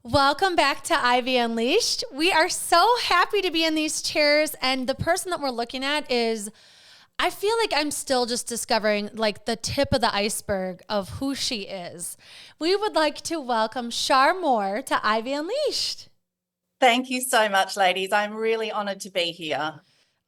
Welcome back to Ivy Unleashed. We are so happy to be in these chairs, and the person that we're looking at is, I feel like I'm still just discovering like the tip of the iceberg of who she is. We would like to welcome Shar Moore to Ivy Unleashed. Thank you so much, ladies. I'm really honored to be here.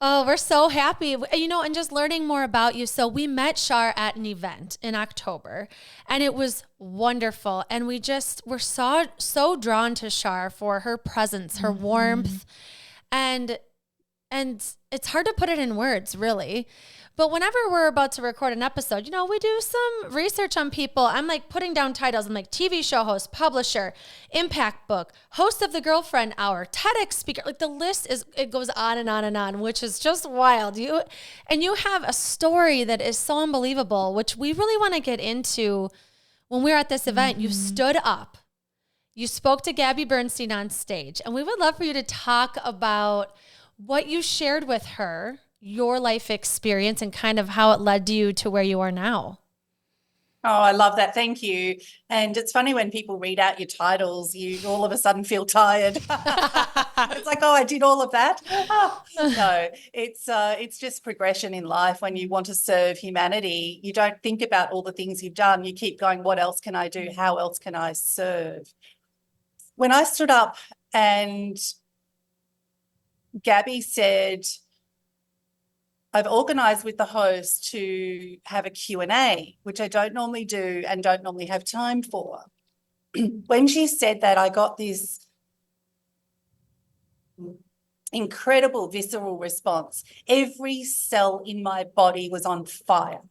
Oh, we're so happy. And just learning more about you. So we met Shar at an event in October, and it was wonderful. And we just were so drawn to Shar for her presence, her warmth, and and it's hard to put it in words, really. But whenever we're about to record an episode, we do some research on people. I'm like putting down titles. I'm like TV show host, publisher, impact book, host of the Girlfriend Hour, TEDx speaker. Like the list it goes on and on and on, which is just wild. You have a story that is so unbelievable, which we really want to get into. When we were at this event, you stood up. You spoke to Gabby Bernstein on stage, and we would love for you to talk about what you shared with her, your life experience, and kind of how it led you to where you are now. Oh, I love that. Thank you. And it's funny when people read out your titles, you all of a sudden feel tired. It's like, oh, I did all of that. No, it's just progression in life. When you want to serve humanity, you don't think about all the things you've done. You keep going, what else can I do? How else can I serve? When I stood up and Gabby said, I've organised with the host to have a Q&A, which I don't normally do and don't normally have time for. When she said that, I got this incredible visceral response. Every cell in my body was on fire.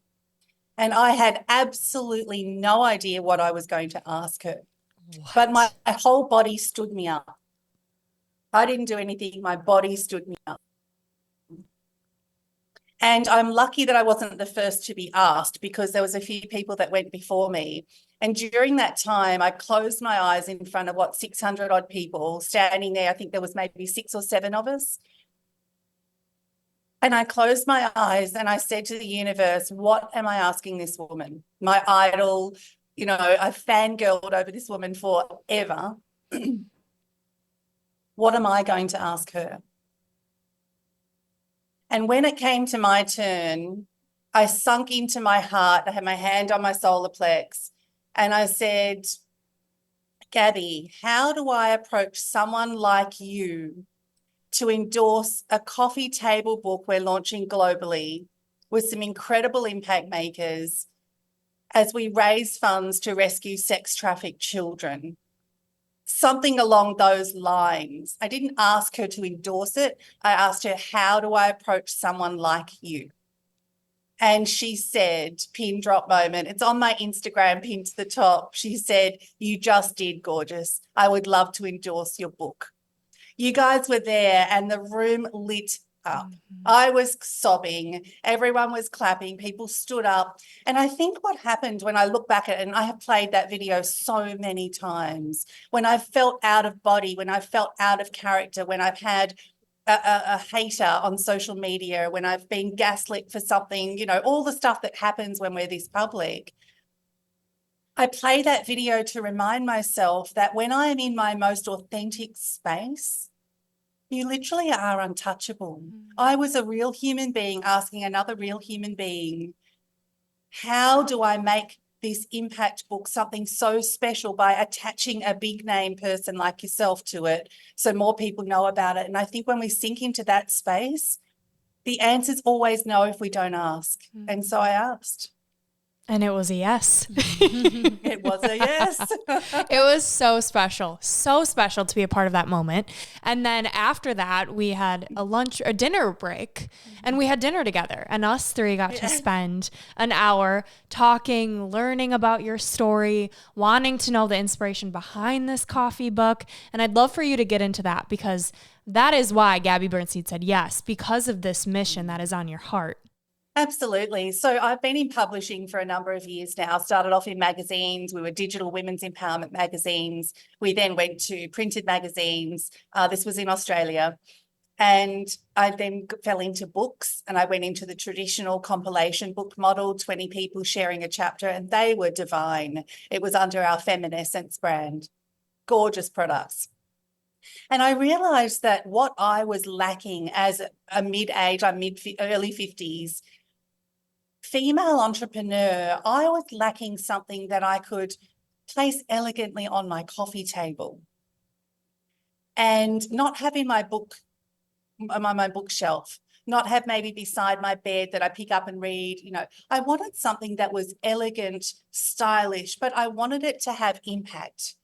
And I had absolutely no idea what I was going to ask her. What? But my whole body stood me up. I didn't do anything. My body stood me up. And I'm lucky that I wasn't the first to be asked, because there was a few people that went before me. And during that time, I closed my eyes in front of 600 odd people standing there. I think there was maybe 6 or 7 of us. And I closed my eyes and I said to the universe, what am I asking this woman? My idol, I've fangirled over this woman forever. What am I going to ask her? And when it came to my turn, I sunk into my heart. I had my hand on my solar plex and I said, Gabby, how do I approach someone like you to endorse a coffee table book we're launching globally with some incredible impact makers as we raise funds to rescue sex-trafficked children? Something along those lines. I didn't ask her to endorse it. I asked her, how do I approach someone like you? And she said, pin drop moment, it's on my Instagram, pinned to the top. She said, you just did, gorgeous. I would love to endorse your book. You guys were there and the room lit up. I was sobbing. Everyone was clapping. People stood up. And I think what happened when I look back at it, and I have played that video so many times, when I felt out of body, when I felt out of character, when I've had a hater on social media, when I've been gaslit for something, all the stuff that happens when we're this public. I play that video to remind myself that when I am in my most authentic space, you literally are untouchable. I was a real human being asking another real human being, how do I make this impact book something so special by attaching a big name person like yourself to it so more people know about it? And I think when we sink into that space, the answer's always no if we don't ask. And so I asked. And it was a yes. It was a yes. It was so special to be a part of that moment. And then after that, we had a dinner break, and we had dinner together, and us three got to spend an hour talking, learning about your story, wanting to know the inspiration behind this coffee book. And I'd love for you to get into that, because that is why Gabby Bernstein said yes, because of this mission that is on your heart. Absolutely. So I've been in publishing for a number of years now. Started off in magazines. We were digital women's empowerment magazines. We then went to printed magazines. This was in Australia. And I then fell into books, and I went into the traditional compilation book model, 20 people sharing a chapter, and they were divine. It was under our Feminescence brand. gorgeous products. And I realized that what I was lacking as a mid-age, early 50s female entrepreneur, I was lacking something that I could place elegantly on my coffee table and not have in my bookshelf, not have maybe beside my bed that I pick up and read. I wanted something that was elegant, stylish, but I wanted it to have impact.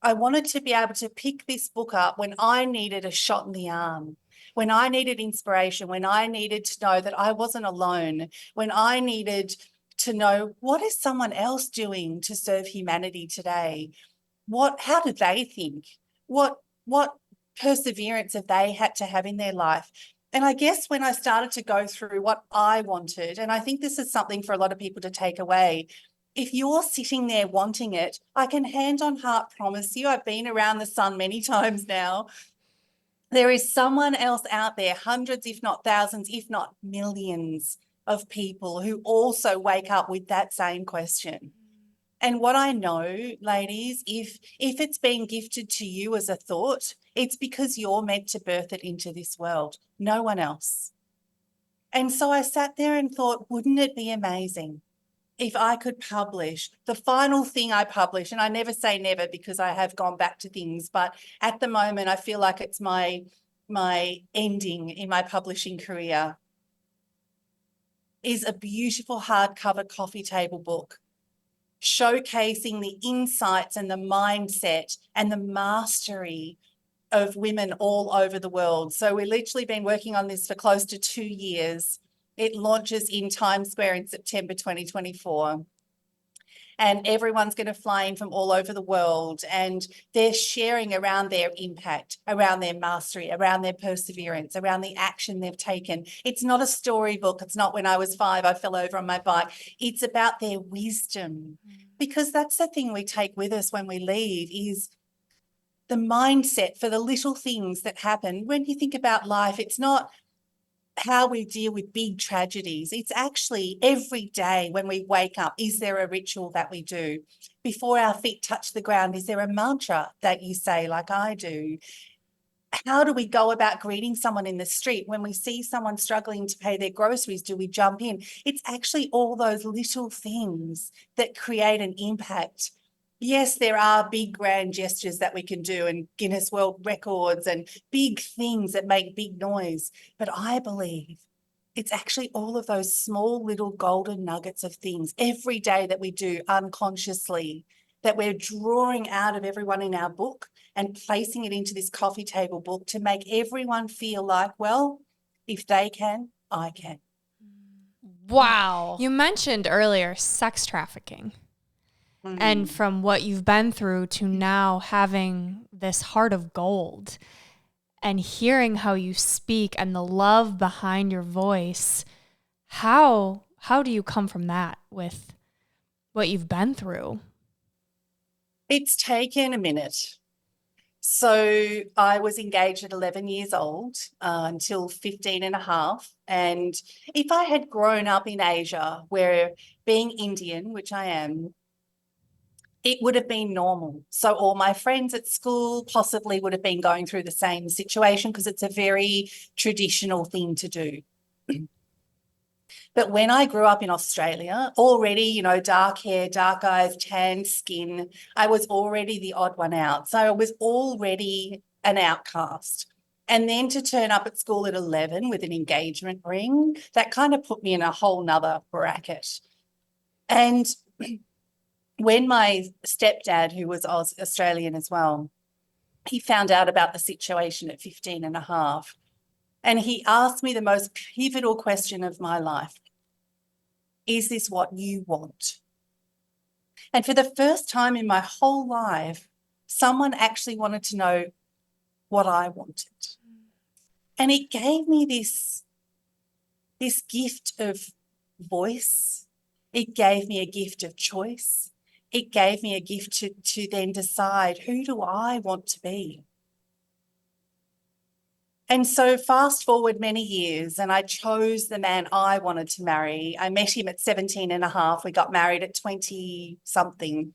I wanted to be able to pick this book up when I needed a shot in the arm, when I needed inspiration, when I needed to know that I wasn't alone, when I needed to know, what is someone else doing to serve humanity today? How did they think? What perseverance have they had to have in their life? And I guess when I started to go through what I wanted, and I think this is something for a lot of people to take away, if you're sitting there wanting it, I can hand on heart promise you, I've been around the sun many times now, there is someone else out there, hundreds, if not thousands, if not millions of people who also wake up with that same question. And what I know, ladies, if it's being gifted to you as a thought, it's because you're meant to birth it into this world, no one else. And so I sat there and thought, wouldn't it be amazing if I could publish the final thing I publish? And I never say never because I have gone back to things, but at the moment I feel like it's my ending in my publishing career, is a beautiful hardcover coffee table book showcasing the insights and the mindset and the mastery of women all over the world. So we've literally been working on this for close to 2 years. It launches in Times Square in September 2024. And everyone's going to fly in from all over the world, and they're sharing around their impact, around their mastery, around their perseverance, around the action they've taken. It's not a storybook. It's not when I was 5, I fell over on my bike. It's about their wisdom, because that's the thing we take with us when we leave, is the mindset for the little things that happen. When you think about life, it's not how we deal with big tragedies. It's actually every day when we wake up, is there a ritual that we do? Before our feet touch the ground, is there a mantra that you say like I do? How do we go about greeting someone in the street? When we see someone struggling to pay their groceries, do we jump in? It's actually all those little things that create an impact. Yes, there are big grand gestures that we can do and Guinness World Records and big things that make big noise. But I believe it's actually all of those small little golden nuggets of things every day that we do unconsciously, that we're drawing out of everyone in our book and placing it into this coffee table book to make everyone feel like, well, if they can, I can. Wow. You mentioned earlier sex trafficking. And from what you've been through to now having this heart of gold and hearing how you speak and the love behind your voice, how do you come from that with what you've been through? It's taken a minute. So I was engaged at 11 years old until 15 and a half. And if I had grown up in Asia, where being Indian, which I am, it would have been normal. So all my friends at school possibly would have been going through the same situation because it's a very traditional thing to do. But when I grew up in Australia, already, dark hair, dark eyes, tan skin, I was already the odd one out. So I was already an outcast. And then to turn up at school at 11 with an engagement ring, that kind of put me in a whole nother bracket. And when my stepdad, who was Australian as well, he found out about the situation at 15 and a half, and he asked me the most pivotal question of my life: is this what you want? And for the first time in my whole life, someone actually wanted to know what I wanted. And it gave me this gift of voice. It gave me a gift of choice. It gave me a gift to then decide, who do I want to be? And so fast forward many years, and I chose the man I wanted to marry. I met him at 17 and a half. We got married at 20 something.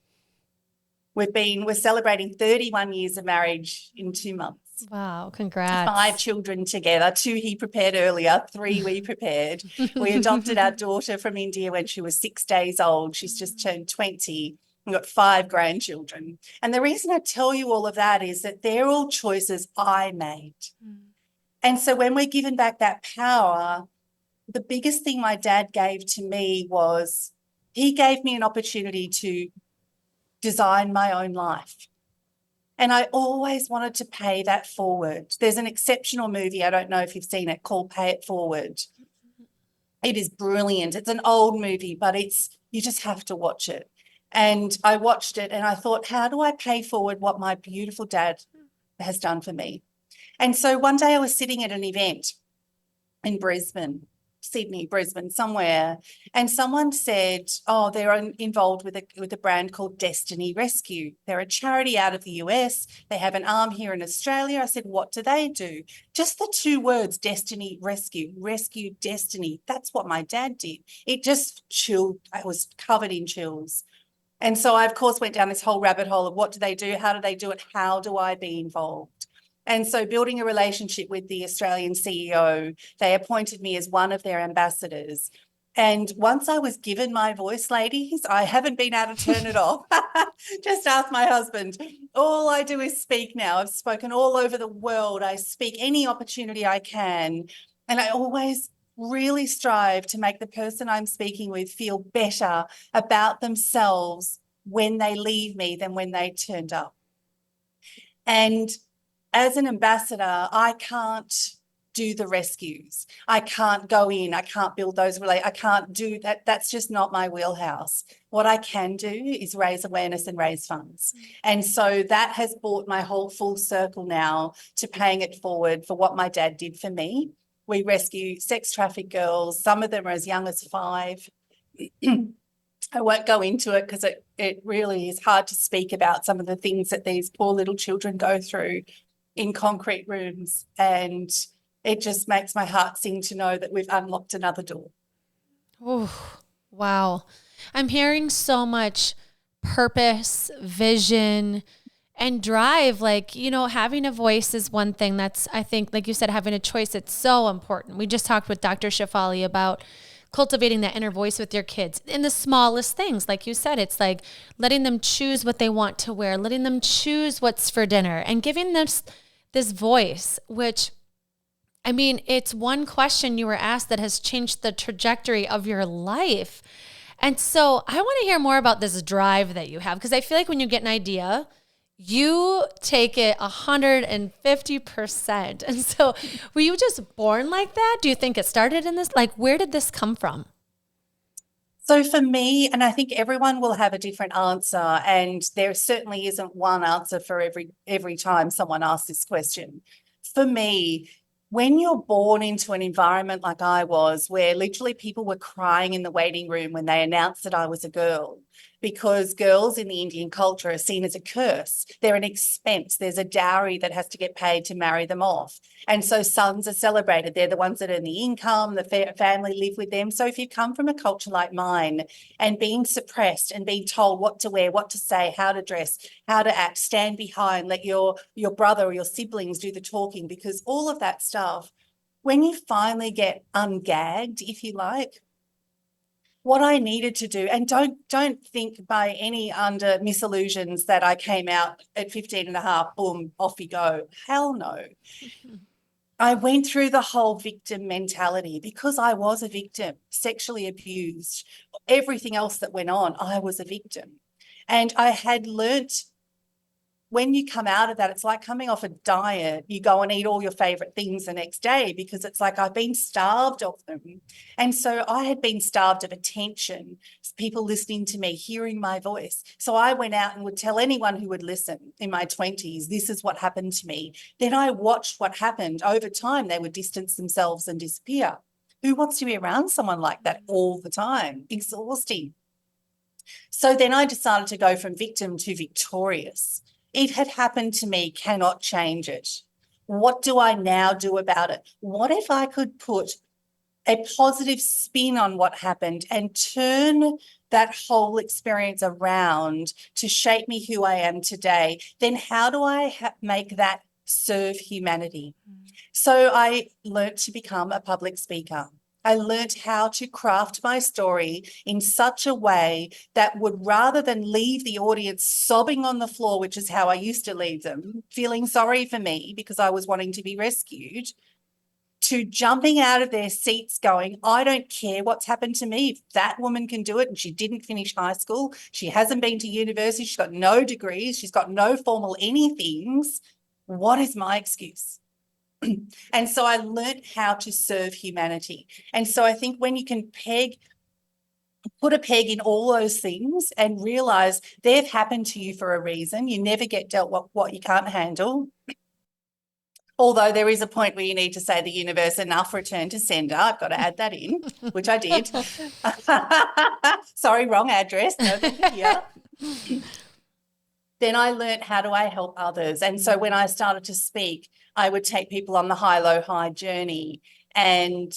We're celebrating 31 years of marriage in 2 months. Wow, congrats. 5 children together, 2 he prepared earlier, 3 we prepared. We adopted our daughter from India when she was 6 days old. She's just turned 20. We've got 5 grandchildren. And the reason I tell you all of that is that they're all choices I made. And so when we're given back that power, the biggest thing my dad gave to me was he gave me an opportunity to design my own life. And I always wanted to pay that forward. There's an exceptional movie, I don't know if you've seen it, called Pay It Forward. It is brilliant. It's an old movie, but you just have to watch it. And I watched it and I thought, how do I pay forward what my beautiful dad has done for me? And so one day I was sitting at an event in Brisbane, Sydney, Brisbane, somewhere, and someone said, oh, they're involved with a brand called Destiny Rescue. They're a charity out of the US. They have an arm here in Australia. I said, what do they do? Just the 2 words, Destiny Rescue, rescue destiny. That's what my dad did. It just chilled. I was covered in chills. And so I, of course, went down this whole rabbit hole of what do they do? How do they do it? How do I be involved? And so building a relationship with the Australian CEO, they appointed me as one of their ambassadors. And once I was given my voice, ladies, I haven't been able to turn it off. Just ask my husband. All I do is speak now. I've spoken all over the world. I speak any opportunity I can. And I always really strive to make the person I'm speaking with feel better about themselves when they leave me than when they turned up. And as an ambassador, I can't do the rescues. I can't go in. I can't build those I can't do that. That's just not my wheelhouse. What I can do is raise awareness and raise funds. And so that has brought my whole full circle now to paying it forward for what my dad did for me. We rescue sex trafficked girls. Some of them are as young as 5. I won't go into it because it really is hard to speak about some of the things that these poor little children go through in concrete rooms, and it just makes my heart sing to know that we've unlocked another door. Oh, wow. I'm hearing so much purpose, vision, and drive. Like, having a voice is one thing that's, I think, like you said, having a choice, it's so important. We just talked with Dr. Shafali about cultivating that inner voice with your kids in the smallest things. Like you said, it's like letting them choose what they want to wear, letting them choose what's for dinner, and giving them this voice, which, I mean, it's one question you were asked that has changed the trajectory of your life. And so I want to hear more about this drive that you have, because I feel like when you get an idea, you take it 150%. And so were you just born like that? Do you think it started in this? Like, where did this come from? So for me, and I think everyone will have a different answer, and there certainly isn't one answer for every time someone asks this question. For me, when you're born into an environment like I was, where literally people were crying in the waiting room when they announced that I was a girl, because girls in the Indian culture are seen as a curse. They're an expense. There's a dowry that has to get paid to marry them off. And so sons are celebrated. They're the ones that earn the income, the family live with them. So if you come from a culture like mine and being suppressed and being told what to wear, what to say, how to dress, how to act, stand behind, let your brother or your siblings do the talking, because all of that stuff, when you finally get ungagged, if you like, what I needed to do, and don't think by any under misillusions that I came out at 15 and a half, boom, off you go. Hell no. I went through the whole victim mentality because I was a victim, sexually abused, everything else that went on, I was a victim. And I had learnt, when you come out of that, it's like coming off a diet. You go and eat all your favorite things the next day because it's like I've been starved of them. And so I had been starved of attention, people listening to me, hearing my voice. So I went out and would tell anyone who would listen in my 20s, this is what happened to me. Then I watched what happened. Over time, they would distance themselves and disappear. Who wants to be around someone like that all the time? Exhausting. So then I decided to go from victim to victorious. It had happened to me, cannot change it. What do I now do about it? What if I could put a positive spin on what happened and turn that whole experience around to shape me who I am today, then how do I make that serve humanity? So I learnt to become a public speaker. I learnt how to craft my story in such a way that would, rather than leave the audience sobbing on the floor, which is how I used to leave them, feeling sorry for me because I was wanting to be rescued, to jumping out of their seats going, I don't care what's happened to me. If that woman can do it and she didn't finish high school, she hasn't been to university, she's got no degrees, she's got no formal anythings, what is my excuse? And so I learned how to serve humanity. And so I think when you can put a peg in all those things and realize they've happened to you for a reason, you never get dealt what you can't handle. Although there is a point where you need to say the universe, enough, return to sender. I've got to add that in, which I did. Sorry, wrong address. No, thank you. Yeah. Then I learned, how do I help others? And so when I started to speak, I would take people on the high, low, high journey, and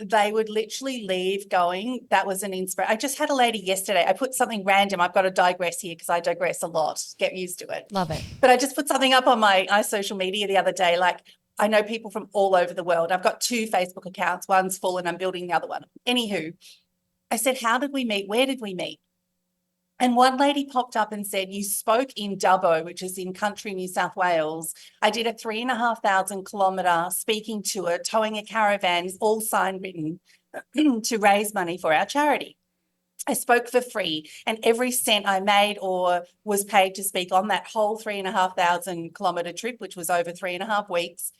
they would literally leave going, that was an inspiration. I just had a lady yesterday. I put something random. I've got to digress here because I digress a lot. Get used to it. Love it. But I just put something up on my social media the other day. Like, I know people from all over the world. I've got 2 Facebook accounts. One's full and I'm building the other one. Anywho, I said, how did we meet? Where did we meet? And one lady popped up and said, you spoke in Dubbo, which is in country New South Wales. I did a 3,500 kilometre speaking tour, towing a caravan, all signed written, to raise money for our charity. I spoke for free, and every cent I made or was paid to speak on that whole 3,500 kilometre trip, which was over 3.5 weeks,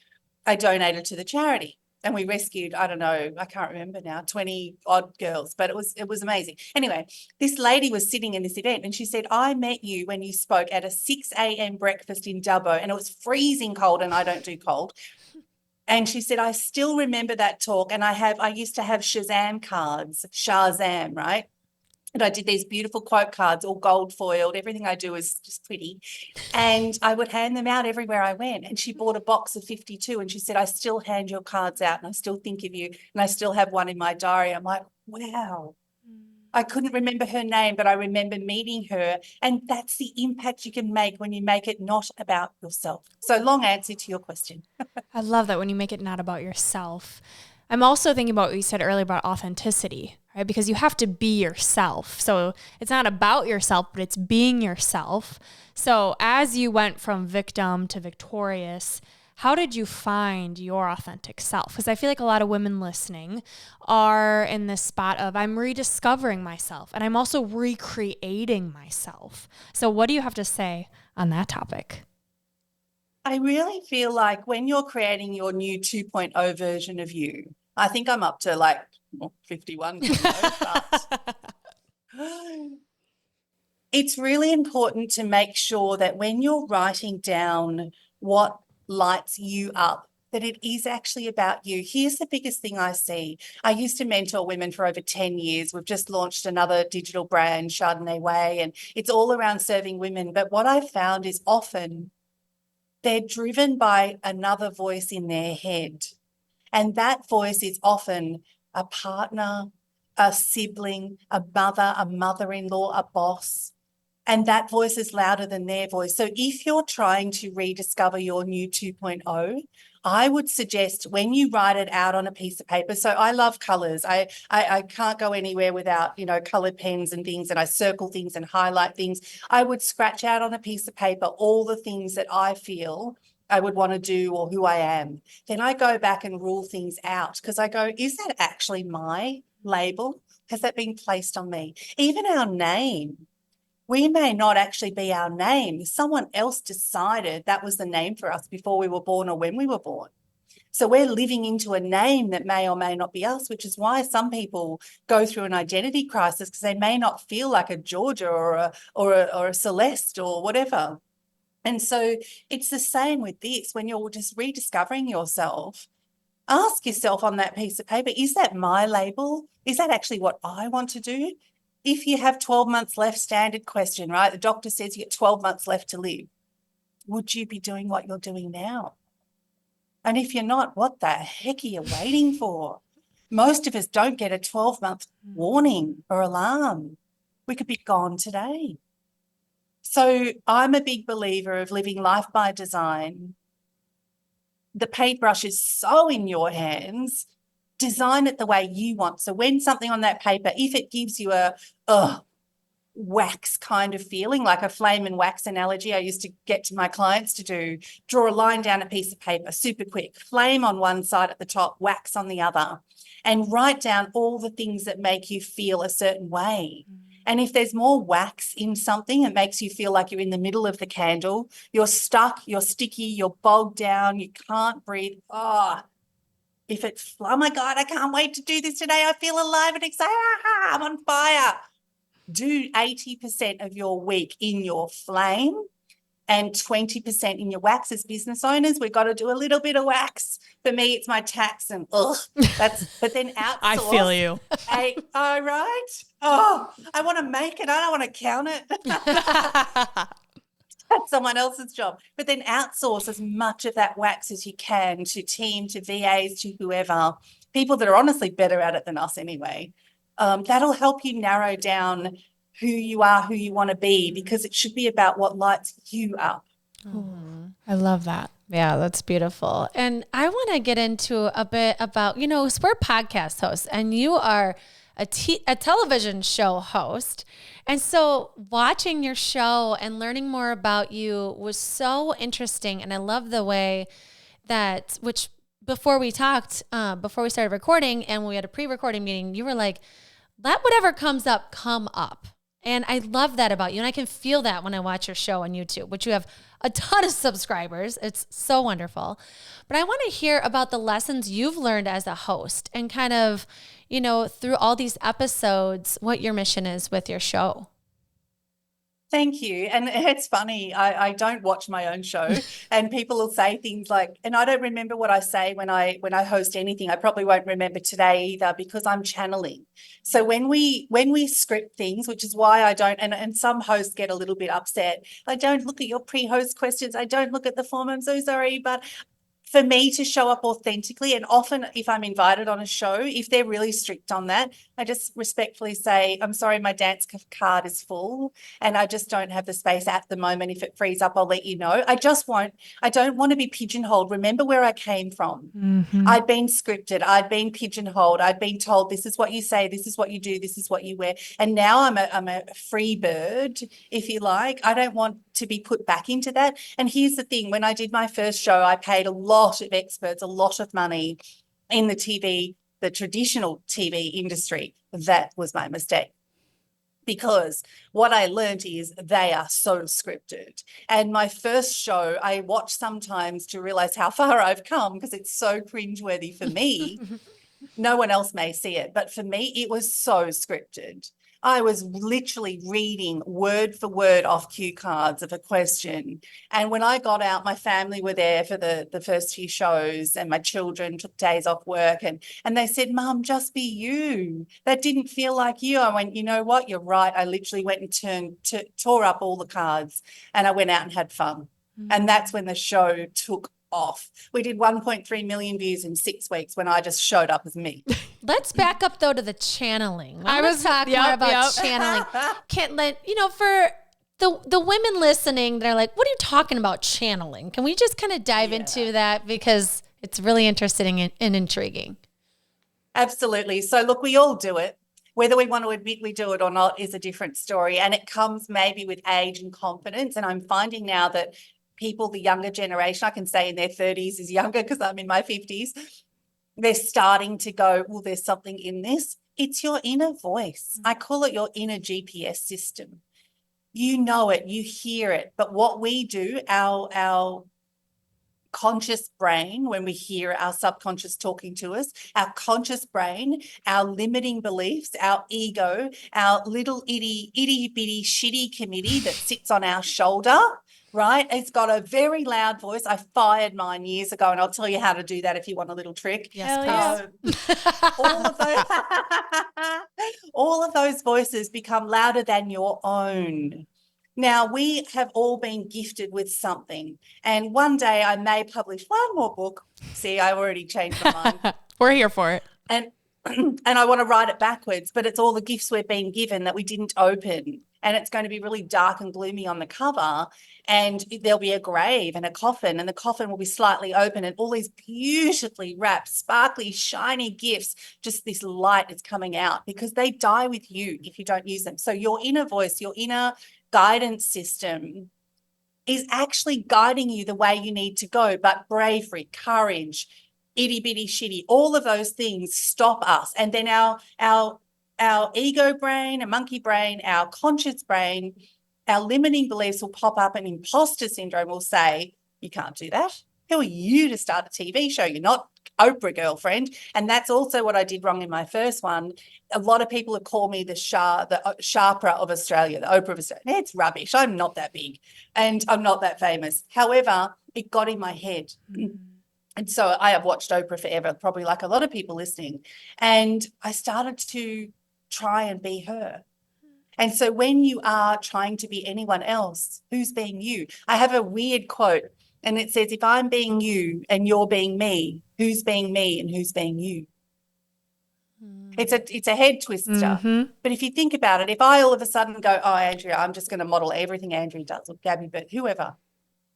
I donated to the charity. And we rescued, I don't know, I can't remember now, 20 odd girls, but it was amazing. Anyway, this lady was sitting in this event and she said, I met you when you spoke at a 6 a.m. breakfast in Dubbo, and it was freezing cold, and I don't do cold. And she said, I still remember that talk, and I used to have Shazam cards, Shazam, right? And I did these beautiful quote cards, all gold foiled. Everything I do is just pretty. And I would hand them out everywhere I went. And she bought a box of 52 and she said, I still hand your cards out and I still think of you. And I still have one in my diary. I'm like, wow. I couldn't remember her name, but I remember meeting her. And that's the impact you can make when you make it not about yourself. So, long answer to your question. I love that, when you make it not about yourself. I'm also thinking about what you said earlier about authenticity, right? Because you have to be yourself. So it's not about yourself, but it's being yourself. So as you went from victim to victorious, how did you find your authentic self? Because I feel like a lot of women listening are in this spot of, I'm rediscovering myself and I'm also recreating myself. So what do you have to say on that topic? I really feel like when you're creating your new 2.0 version of you, I think I'm up to like 51, but it's really important to make sure that when you're writing down what lights you up, that it is actually about you. Here's the biggest thing I see. I used to mentor women for over 10 years. We've just launched another digital brand, Chardonnay Way, and it's all around serving women. But what I've found is often they're driven by another voice in their head. And that voice is often a partner, a sibling, a mother-in-law, a boss. And that voice is louder than their voice. So if you're trying to rediscover your new 2.0, I would suggest when you write it out on a piece of paper. So I love colours. I can't go anywhere without, coloured pens and things, and I circle things and highlight things. I would scratch out on a piece of paper all the things that I feel I would want to do or who I am. Then I go back and rule things out because I go, is that actually my label? Has that been placed on me? Even our name. We may not actually be our name. Someone else decided that was the name for us before we were born or when we were born. So we're living into a name that may or may not be us, which is why some people go through an identity crisis, because they may not feel like a Georgia or a Celeste or whatever. And so it's the same with this. When you're just rediscovering yourself, ask yourself on that piece of paper, is that my label? Is that actually what I want to do? If you have 12 months left, standard question, right? The doctor says you get 12 months left to live. Would you be doing what you're doing now? And if you're not, what the heck are you waiting for? Most of us don't get a 12-month warning or alarm. We could be gone today. So I'm a big believer of living life by design. The paintbrush is so in your hands. Design it the way you want. So when something on that paper, if it gives you a wax kind of feeling, like a flame and wax analogy I used to get to my clients to do, draw a line down a piece of paper, super quick, flame on one side at the top, wax on the other, and write down all the things that make you feel a certain way. And if there's more wax in something, it makes you feel like you're in the middle of the candle, you're stuck, you're sticky, you're bogged down, you can't breathe. If it's, oh my God, I can't wait to do this today. I feel alive and excited. I'm on fire. Do 80% of your week in your flame and 20% in your wax. As business owners, we've got to do a little bit of wax. For me, it's my tax and but then outsource. I feel you. All right. Oh, I want to make it. I don't want to count it. That's someone else's job. But then outsource as much of that wax as you can to team, to VAs, to whoever, people that are honestly better at it than us anyway. That'll help you narrow down who you are, who you want to be, because it should be about what lights you up. I love that. Yeah, that's beautiful. And I want to get into a bit about, we're podcast hosts and you are a television show host. And so watching your show and learning more about you was so interesting. And I love the way that, which before we talked, before we started recording and we had a pre-recording meeting, you were like, let whatever comes up come up. And I love that about you. And I can feel that when I watch your show on YouTube, which you have a ton of subscribers. It's so wonderful. But I want to hear about the lessons you've learned as a host and kind of, through all these episodes, what your mission is with your show. Thank you. And it's funny, I don't watch my own show and people will say things like, and I don't remember what I say when I host anything. I probably won't remember today either because I'm channeling. So when we script things, which is why I don't, and some hosts get a little bit upset, I don't look at your pre-host questions. I don't look at the form. I'm so sorry, but for me to show up authentically, and often if I'm invited on a show, if they're really strict on that, I just respectfully say, I'm sorry, my dance card is full and I just don't have the space at the moment. If it frees up, I'll let you know. I don't want to be pigeonholed. Remember where I came from. Mm-hmm. I'd been scripted. I'd been pigeonholed. I'd been told this is what you say, this is what you do, this is what you wear. And now I'm a free bird, if you like. I don't want to be put back into that. And here's the thing, when I did my first show, I paid a lot of experts, a lot of money in the traditional TV industry. That was my mistake. Because what I learned is they are so scripted. And my first show, I watch sometimes to realize how far I've come because it's so cringeworthy for me. No one else may see it, but for me, it was so scripted. I was literally reading word for word off cue cards of a question. And when I got out, my family were there for the first few shows and my children took days off work and they said, Mum, just be you. That didn't feel like you. I went, you know what? You're right. I literally went and tore up all the cards and I went out and had fun. Mm-hmm. And that's when the show took off. We did 1.3 million views in 6 weeks when I just showed up as me. Let's back up though to the channeling. I was talking more about channeling. Can't let for the women listening, they're like, what are you talking about channeling? Can we just kind of dive into that because it's really interesting and intriguing. Absolutely. So look, we all do it. Whether we want to admit we do it or not is a different story. And it comes maybe with age and confidence. And I'm finding now that people, the younger generation, I can say in their 30s is younger because I'm in my 50s, they're starting to go, well, there's something in this. It's your inner voice. I call it your inner GPS system. You know it, you hear it. But what we do, our conscious brain, when we hear our subconscious talking to us, our conscious brain, our limiting beliefs, our ego, our little itty bitty shitty committee that sits on our shoulder, right? It's got a very loud voice. I fired mine years ago, and I'll tell you how to do that if you want a little trick. Yes, all of those voices become louder than your own. Now, we have all been gifted with something, and one day I may publish one more book. See, I already changed my mind. We're here for it. And and I want to write it backwards, but it's all the gifts we're being given that we didn't open. And it's going to be really dark and gloomy on the cover. And there'll be a grave and a coffin, and the coffin will be slightly open, and all these beautifully wrapped, sparkly, shiny gifts, just this light is coming out, because they die with you if you don't use them. So your inner voice, your inner guidance system is actually guiding you the way you need to go. But bravery, courage, itty bitty shitty, all of those things stop us. And then our ego brain, a monkey brain, our conscious brain, our limiting beliefs will pop up, and imposter syndrome will say, you can't do that. Who are you to start a TV show? You're not Oprah, girlfriend. And that's also what I did wrong in my first one. A lot of people have called me the Sharper of Australia, the Oprah of Australia. It's rubbish. I'm not that big and I'm not that famous. However, it got in my head. And so I have watched Oprah forever, probably like a lot of people listening. And I started to try and be her. And so when you are trying to be anyone else, who's being you? I have a weird quote, and it says, if I'm being you and you're being me, who's being me and who's being you? It's a head twister. But if you think about it, if I all of a sudden go, oh, Andrea, I'm just going to model everything Andrea does, or Gabby, but whoever,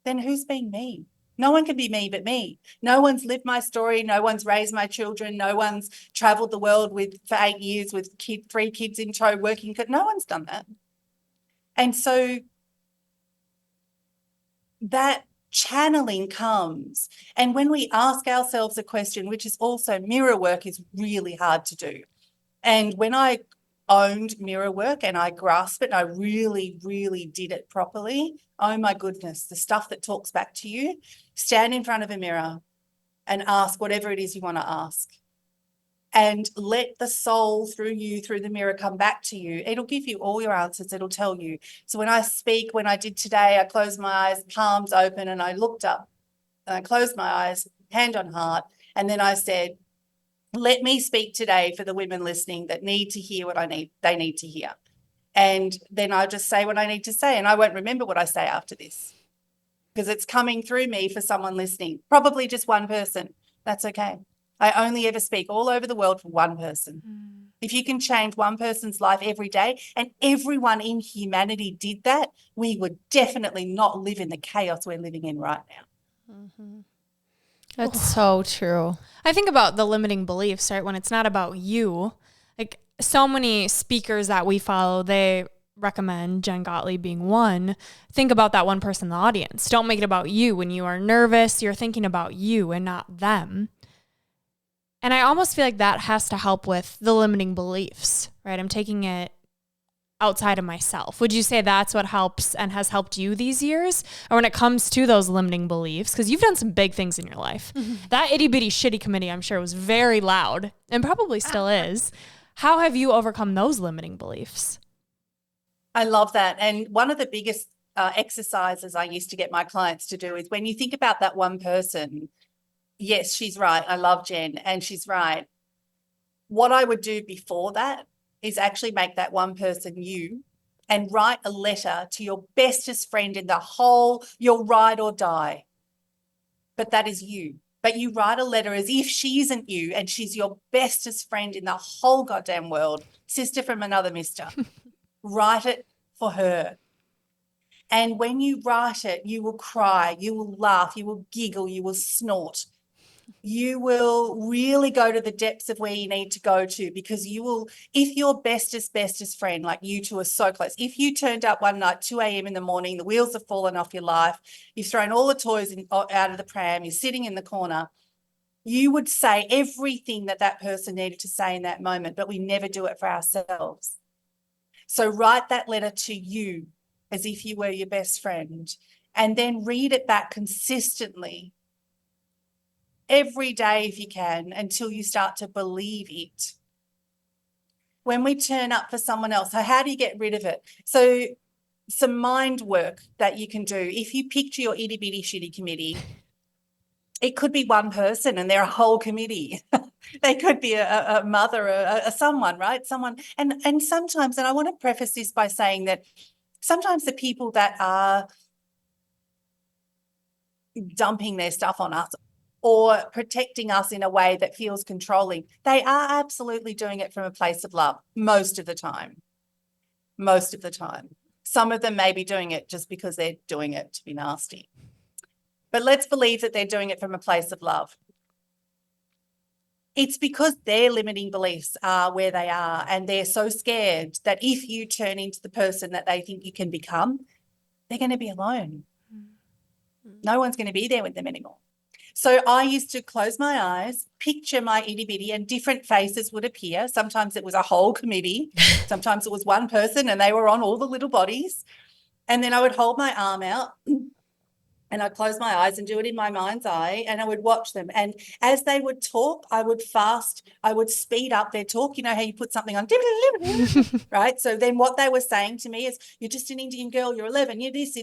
then who's being me? No one can be me but me. No one's lived my story. No one's raised my children. No one's traveled the world for 8 years with 3 kids in tow working. No one's done that. And so that channeling comes. And when we ask ourselves a question, which is also mirror work, is really hard to do. And when I owned mirror work and I grasped it and I really, really did it properly, oh my goodness, the stuff that talks back to you, stand in front of a mirror and ask whatever it is you want to ask. And let the soul through you, through the mirror, come back to you. It'll give you all your answers. It'll tell you. So when I speak, when I did today, I closed my eyes, palms open, and I looked up and I closed my eyes, hand on heart. And then I said, let me speak today for the women listening that need to hear what they need to hear. And then I just say what I need to say, and I won't remember what I say after this because it's coming through me for someone listening, probably just one person. That's okay. I only ever speak all over the world for one person. If you can change one person's life every day, and everyone in humanity did that, we would definitely not live in the chaos we're living in right now. That's so true. I think about the limiting beliefs, right? When it's not about you, like so many speakers that we follow, they recommend, Jen Gottlieb being one, think about that one person in the audience. Don't make it about you. When you are nervous, you're thinking about you and not them. And I almost feel like that has to help with the limiting beliefs, right? I'm taking it outside of myself. Would you say that's what helps and has helped you these years? Or when it comes to those limiting beliefs, because you've done some big things in your life. That itty bitty shitty committee, I'm sure, was very loud and probably still is. How have you overcome those limiting beliefs? I love that. And one of the biggest exercises I used to get my clients to do is when you think about that one person, yes, she's right. I love Jen and she's right. What I would do before that is actually make that one person you and write a letter to your bestest friend in the whole, your ride or die. But that is you. But you write a letter as if she isn't you and she's your bestest friend in the whole goddamn world, sister from another mister. Write it for her. And when you write it, you will cry, you will laugh, you will giggle, you will snort. You will really go to the depths of where you need to go to, because you will, if your bestest friend, like you two are so close, if you turned up one night, 2 a.m. in the morning, the wheels have fallen off your life, you've thrown all the toys out of the pram, you're sitting in the corner, you would say everything that person needed to say in that moment, but we never do it for ourselves. So write that letter to you as if you were your best friend, and then read it back consistently every day if you can until you start to believe it. When we turn up for someone else, so how do you get rid of it? So some mind work that you can do. If you picture your itty bitty shitty committee, it could be one person and they're a whole committee. They could be a mother, a someone, right? Someone. And sometimes, and I want to preface this by saying that sometimes the people that are dumping their stuff on us or protecting us in a way that feels controlling. They are absolutely doing it from a place of love most of the time. Most of the time. Some of them may be doing it just because they're doing it to be nasty. But let's believe that they're doing it from a place of love. It's because their limiting beliefs are where they are, and they're so scared that if you turn into the person that they think you can become, they're going to be alone. No one's going to be there with them anymore. So I used to close my eyes, picture my itty bitty, and different faces would appear. Sometimes it was a whole committee. Sometimes it was one person and they were on all the little bodies. And then I would hold my arm out and I'd close my eyes and do it in my mind's eye, and I would watch them. And as they would talk, I would speed up their talk. You know how you put something on, right? So then what they were saying to me is, you're just an Indian girl, you're 11, you're this,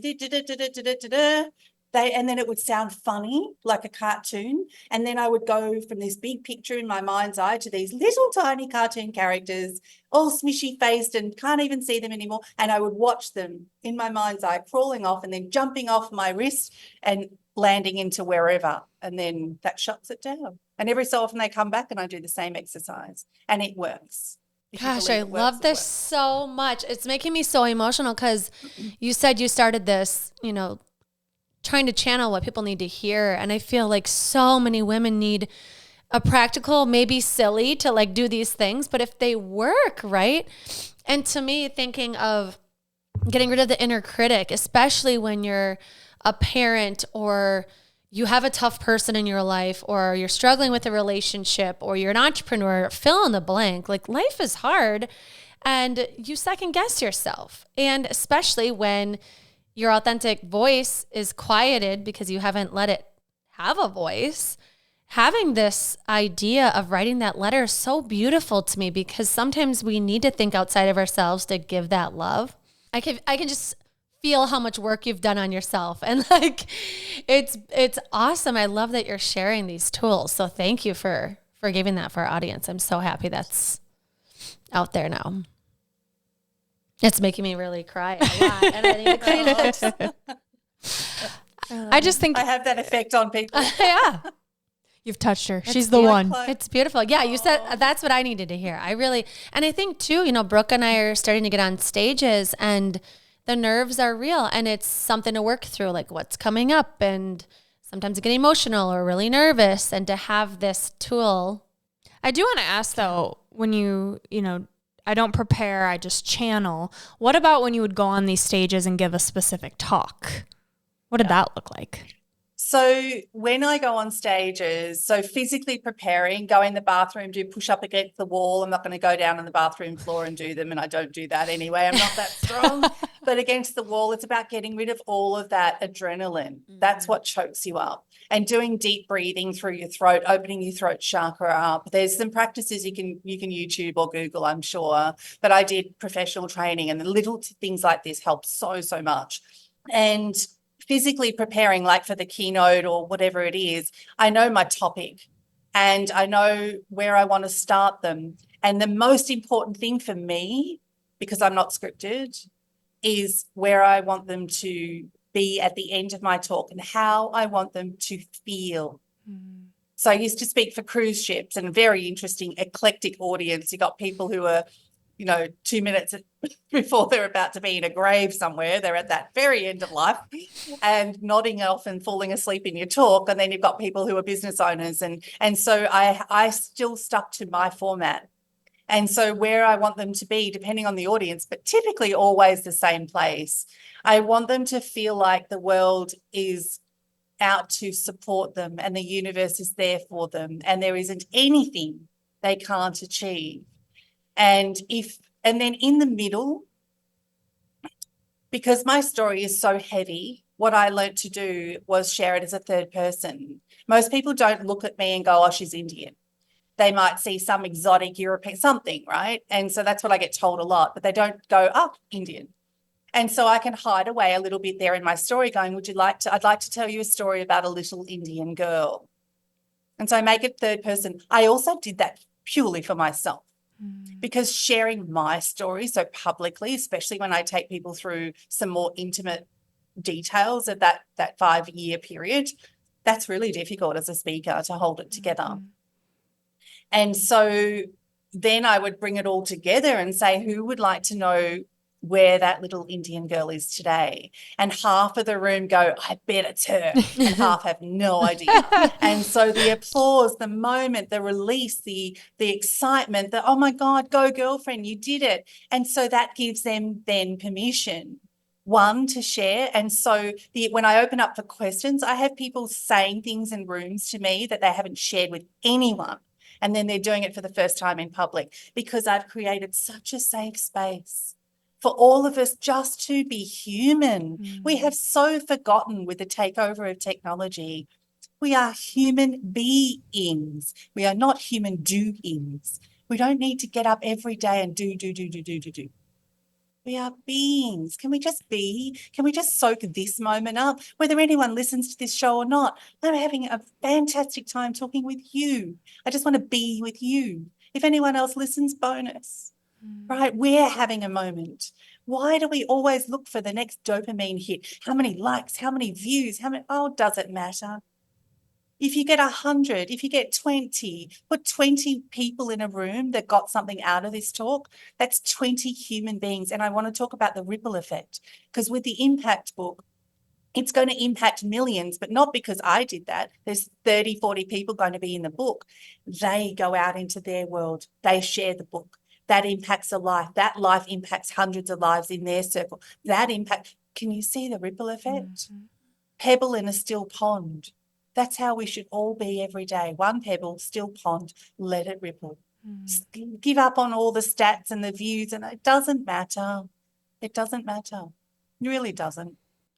and then it would sound funny, like a cartoon. And then I would go from this big picture in my mind's eye to these little tiny cartoon characters, all smishy faced and can't even see them anymore. And I would watch them in my mind's eye crawling off and then jumping off my wrist and landing into wherever. And then that shuts it down. And every so often they come back and I do the same exercise and it works. Gosh, I love this so much. It's making me so emotional because you said you started this, trying to channel what people need to hear. And I feel like so many women need a practical, maybe silly to like do these things, but if they work, right? And to me, thinking of getting rid of the inner critic, especially when you're a parent or you have a tough person in your life or you're struggling with a relationship or you're an entrepreneur, fill in the blank. Like life is hard and you second guess yourself. And especially when your authentic voice is quieted because you haven't let it have a voice. Having this idea of writing that letter is so beautiful to me because sometimes we need to think outside of ourselves to give that love. I can just feel how much work you've done on yourself, and like it's awesome. I love that you're sharing these tools. So thank you for giving that for our audience. I'm so happy that's out there now. It's making me really cry a lot, and I need to clean it. I just think I have that effect on people. Yeah. You've touched her. She's the one. It's beautiful. Yeah, you said that's what I needed to hear. And I think too, Brooke and I are starting to get on stages and the nerves are real and it's something to work through, like what's coming up, and sometimes I get emotional or really nervous, and to have this tool. I do want to ask though, when I don't prepare, I just channel. What about when you would go on these stages and give a specific talk? What did that look like? So when I go on stages, so physically preparing, go in the bathroom, do push up against the wall. I'm not going to go down on the bathroom floor and do them, and I don't do that anyway. I'm not that strong. But against the wall, it's about getting rid of all of that adrenaline. That's what chokes you up. And doing deep breathing through your throat, opening your throat chakra up. There's some practices you can YouTube or Google, I'm sure. But I did professional training, and the little things like this help so much. And physically preparing, like for the keynote or whatever it is, I know my topic and I know where I want to start them. And the most important thing for me, because I'm not scripted, is where I want them to be at the end of my talk and how I want them to feel. So I used to speak for cruise ships, and a very interesting eclectic audience. You got people who are 2 minutes before they're about to be in a grave somewhere. They're at that very end of life and nodding off and falling asleep in your talk. And then you've got people who are business owners. And so I still stuck to my format. And so where I want them to be, depending on the audience, but typically always the same place, I want them to feel like the world is out to support them and the universe is there for them and there isn't anything they can't achieve. And then in the middle, because my story is so heavy, what I learned to do was share it as a third person. Most people don't look at me and go, oh, she's Indian. They might see some exotic European something, right? And so that's what I get told a lot, but they don't go, oh, Indian. And so I can hide away a little bit there in my story going, I'd like to tell you a story about a little Indian girl. And so I make it third person. I also did that purely for myself. Because sharing my story so publicly, especially when I take people through some more intimate details of that 5-year period, That's really difficult as a speaker to hold it together. And so then I would bring it all together and say, who would like to know where that little Indian girl is today? And half of the room go, I bet it's her. And half have no idea. And so the applause, the moment, the release, the excitement, the, oh my God, go girlfriend, you did it. And so that gives them then permission, one, to share. And so when I open up for questions, I have people saying things in rooms to me that they haven't shared with anyone. And then they're doing it for the first time in public because I've created such a safe space for all of us just to be human. We have so forgotten with the takeover of technology. We are human beings. We are not human doings. We don't need to get up every day and do. We are beings. Can we just be? Can we just soak this moment up? Whether anyone listens to this show or not, I'm having a fantastic time talking with you. I just want to be with you. If anyone else listens, bonus, right? We're having a moment. Why do we always look for the next dopamine hit? How many likes? How many views? Oh, does it matter? If you get 100, if you get 20, put 20 people in a room that got something out of this talk, that's 20 human beings. And I want to talk about the ripple effect, because with the impact book, it's going to impact millions, but not because I did that. There's 30, 40 people going to be in the book. They go out into their world. They share the book. That impacts a life. That life impacts hundreds of lives in their circle. That impact, can you see the ripple effect? Pebble in a still pond. That's how we should all be every day. One pebble, still pond, let it ripple. Give up on all the stats and the views, and it doesn't matter. It doesn't matter. It really doesn't.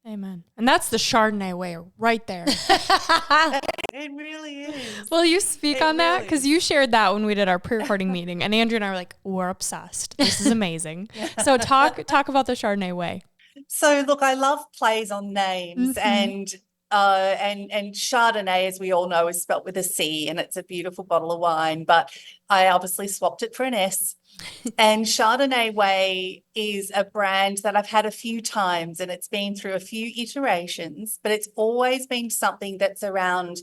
Amen. And that's the Chardonnay way right there. It really is. Will you speak on that? Really Because you shared that when we did our pre-recording meeting, and Andrew and I were like, we're obsessed. This is amazing. So talk about the Chardonnay way. So look, I love plays on names, and Chardonnay, as we all know, is spelt with a C, and it's a beautiful bottle of wine, but I obviously swapped it for an S. And Chardonnay Way is a brand that I've had a few times, and it's been through a few iterations, but it's always been something that's around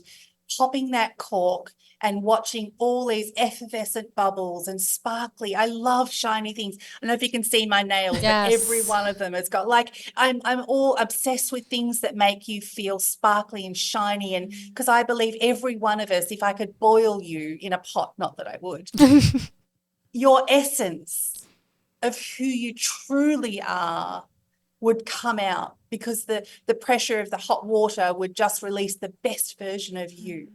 popping that cork and watching all these effervescent bubbles and sparkly. I love shiny things. I don't know if you can see my nails, Yes. but every one of them has got, like, I'm all obsessed with things that make you feel sparkly and shiny. And because I believe every one of us, if I could boil you in a pot, not that I would, your essence of who you truly are would come out, because the pressure of the hot water would just release the best version of you.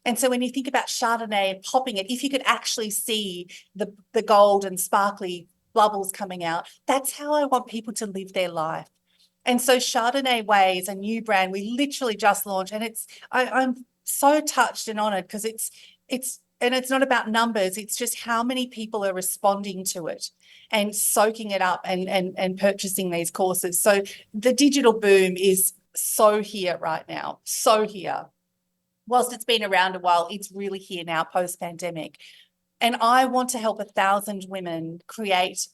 And so when you think about Chardonnay and popping it, if you could actually see the gold and sparkly bubbles coming out, that's how I want people to live their life. And so Chardonnay Way is a new brand we literally just launched, and I'm so touched and honored, because it's not about numbers. It's just how many people are responding to it and soaking it up and purchasing these courses. So the digital boom is so here right now, so here. Whilst it's been around a while, it's really here now post-pandemic. And I want to help 1,000 women create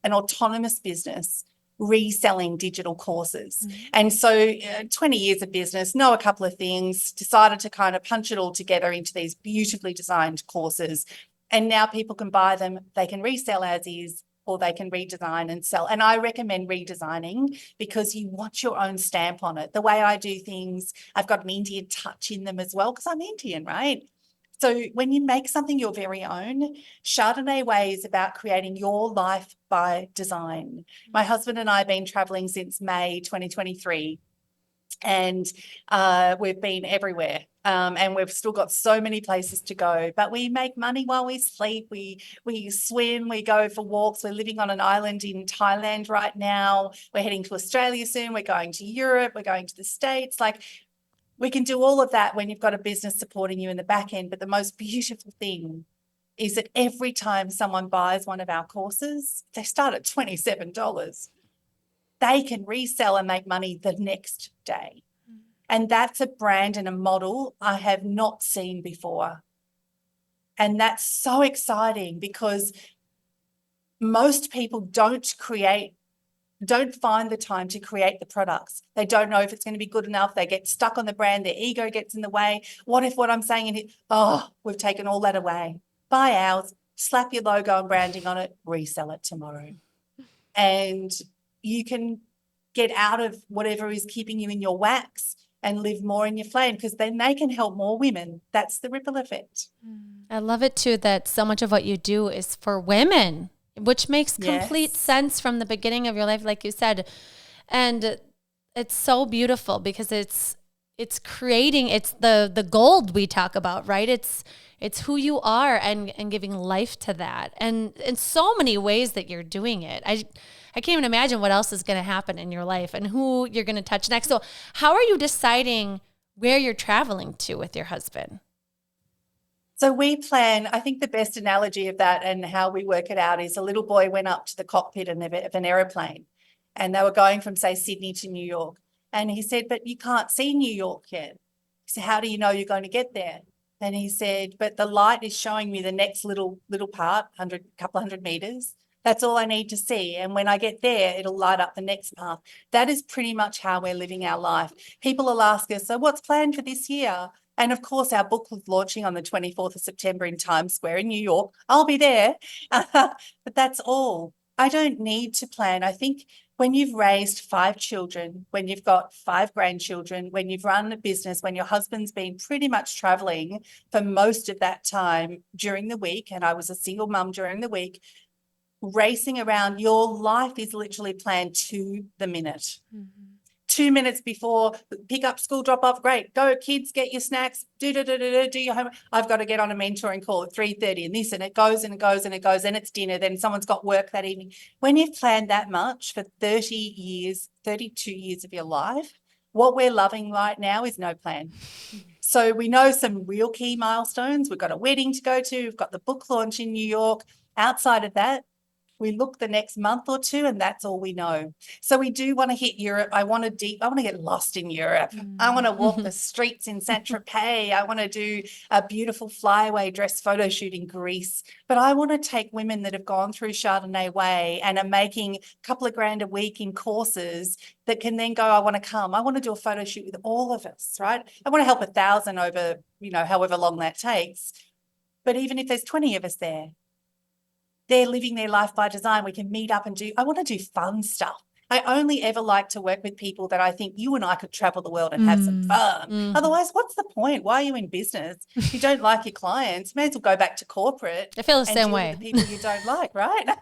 an autonomous business reselling digital courses. And so 20 years of business, know a couple of things, decided to kind of punch it all together into these beautifully designed courses. And now people can buy them, they can resell as is, or they can redesign and sell. And I recommend redesigning, because you want your own stamp on it. The way I do things, I've got an Indian touch in them as well, because I'm Indian, right? So when you make something your very own, Chardonnay Way is about creating your life by design. My husband and I have been traveling since May 2023, and we've been everywhere. And we've still got so many places to go, but we make money while we sleep. We swim, we go for walks. We're living on an island in Thailand right now. We're heading to Australia soon. We're going to Europe. We're going to the States. Like, we can do all of that when you've got a business supporting you in the back end. But the most beautiful thing is that every time someone buys one of our courses, they start at $27. They can resell and make money the next day. And that's a brand and a model I have not seen before. And that's so exciting, because most people don't create don't find the time to create the products. They don't know if it's going to be good enough. They get stuck on the brand. Their ego gets in the way. What if what I'm saying in it, we've taken all that away. Buy ours, slap your logo and branding on it, resell it tomorrow. And you can get out of whatever is keeping you in your wax and live more in your flame, because then they can help more women. That's the ripple effect. I love it too that so much of what you do is for women, which makes complete sense from the beginning of your life, like you said. And it's so beautiful because it's creating, it's the gold we talk about, right? It's who you are and giving life to that. And in so many ways that you're doing it. I can't even imagine what else is going to happen in your life and who you're going to touch next. So how are you deciding where you're traveling to with your husband? So we plan, I think the best analogy of that and how we work it out is a little boy went up to the cockpit of an aeroplane and they were going from, say, Sydney to New York. And he said, but you can't see New York yet. He said, how do you know you're going to get there? And he said, but the light is showing me the next little part, couple hundred meters. That's all I need to see. And when I get there, it'll light up the next path. That is pretty much how we're living our life. People will ask us, so what's planned for this year? And of course, our book was launching on the 24th of September in Times Square in New York. I'll be there. But that's all. I don't need to plan. I think when you've raised 5 children, when you've got 5 grandchildren, when you've run a business, when your husband's been pretty much traveling for most of that time during the week, and I was a single mum during the week, racing around, your life is literally planned to the minute. 2 minutes before pick up, school, drop off, great, go kids, get your snacks, do your homework. I've got to get on a mentoring call at 3:30 and this, and it goes and it goes and it goes, and it's dinner, then someone's got work that evening. When you've planned that much for 30 years, 32 years of your life, what we're loving right now is no plan. So we know some real key milestones. We've got a wedding to go to. We've got the book launch in New York. Outside of that, we look the next month or two and that's all we know. So we do want to hit Europe. I want to get lost in Europe. I want to walk the streets in Saint-Tropez. I want to do a beautiful flyaway dress photo shoot in Greece. But I want to take women that have gone through Chardonnay Way and are making a couple of grand a week in courses that can then go, I want to come. I want to do a photo shoot with all of us, right? I want to help 1,000 over, however long that takes. But even if there's 20 of us there, they're living their life by design. We can meet up and I want to do fun stuff. I only ever like to work with people that I think you and I could travel the world and have some fun. Otherwise, what's the point? Why are you in business? If you don't like your clients, you may as well go back to corporate. I feel the same way. With the people you don't like, right?